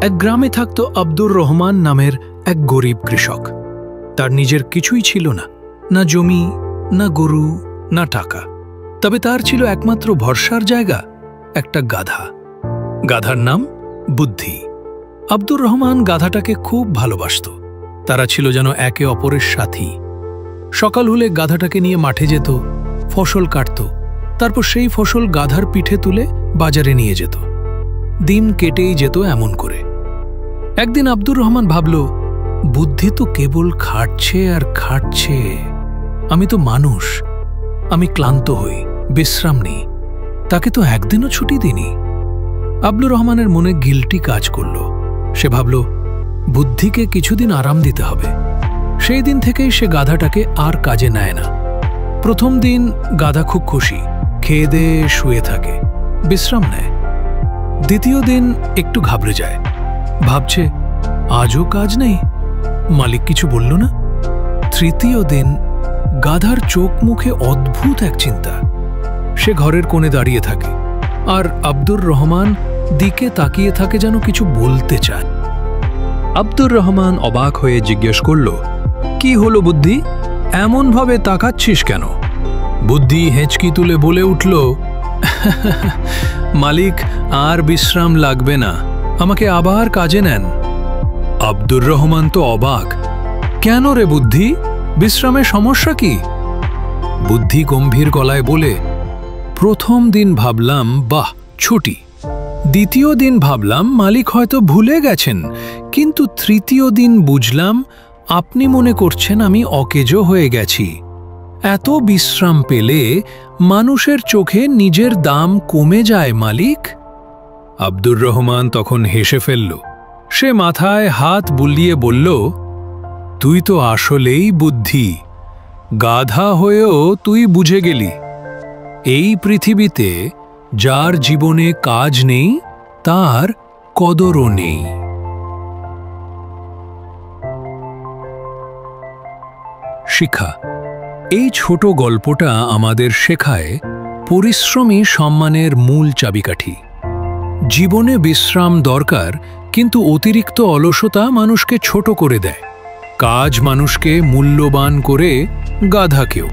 এক গ্রামে থাকত আব্দুর রহমান নামের এক গরিব কৃষক। তার নিজের কিছুই ছিল না, না জমি, না গরু, না টাকা। তবে তার ছিল একমাত্র ভরসার জায়গা, একটা গাধা। গাধার নাম বুদ্ধি। আব্দুর রহমান গাধাটাকে খুব ভালোবাসত। তারা ছিল যেন একে অপরের সাথী। সকাল হলে গাধাটাকে নিয়ে মাঠে যেত, ফসল কাটত, তারপর সেই ফসল গাধার পিঠে তুলে বাজারে নিয়ে যেত। দিন কেটেই যেত এমন করে। একদিন আব্দুর রহমান ভাবল, বুদ্ধি তো কেবল খাটছে আর খাটছে, আমি তো মানুষ, আমি ক্লান্ত হই, বিশ্রাম নিই, তাকে তো একদিনও ছুটি দিইনি। আব্দুর রহমানের মনে গিল্টি কাজ করল। সে ভাবল, বুদ্ধিকে কিছুদিন আরাম দিতে হবে। সেই দিন থেকেই সে গাধাটাকে আর কাজে নেয় না। প্রথম দিন গাধা খুব খুশি, খেয়ে দেয়ে শুয়ে থাকে, বিশ্রাম নেয়। দ্বিতীয় দিন একটু ঘাবড়ে যায়, ভাবছে আজও কাজ নেই, মালিক কিছু বলল না। তৃতীয় দিন গাধার চোখ মুখে অদ্ভুত এক চিন্তা। সে ঘরের কোণে দাঁড়িয়ে থাকে আর আব্দুর রহমান দিকে তাকিয়ে থাকে, যেন কিছু বলতে চায়। আব্দুর রহমান অবাক হয়ে জিজ্ঞেস করল, কি হলো বুদ্ধি, এমনভাবে তাকাচ্ছিস কেন? বুদ্ধি হেঁচকি তুলে বলে উঠল, মালিক, আর বিশ্রাম লাগবে না, আমাকে আবার কাজে নেন। আব্দুর রহমান তো অবাক, কেন রে বুদ্ধি, বিশ্রামের সমস্যা কি? বুদ্ধি গম্ভীর গলায় বলে, প্রথম দিন ভাবলাম বাহ ছুটি, দ্বিতীয় দিন ভাবলাম মালিক হয়তো ভুলে গেছেন, কিন্তু তৃতীয় দিন বুঝলাম আপনি মনে করছেন আমি অকেজো হয়ে গেছি। এত বিশ্রাম পেলে মানুষের চোখে নিজের দাম কমে যায় মালিক। আব্দুর রহমান তখন হেসে ফেলল। সে মাথায় হাত বুলিয়ে বলল, তুই তো আসলেই বুদ্ধি, গাধা হয়েও তুই বুঝে গেলি। এই পৃথিবীতে যার জীবনে কাজ নেই তার কদরও নেই। শিক্ষা। এই ছোট গল্পটা আমাদের শেখায় পরিশ্রমী সম্মানের মূল চাবিকাঠি। জীবনে বিশ্রাম দরকার, কিন্তু অতিরিক্ত অলসতা মানুষকে ছোট করে দেয়। কাজ মানুষকে মূল্যবান করে, গাধাকেও।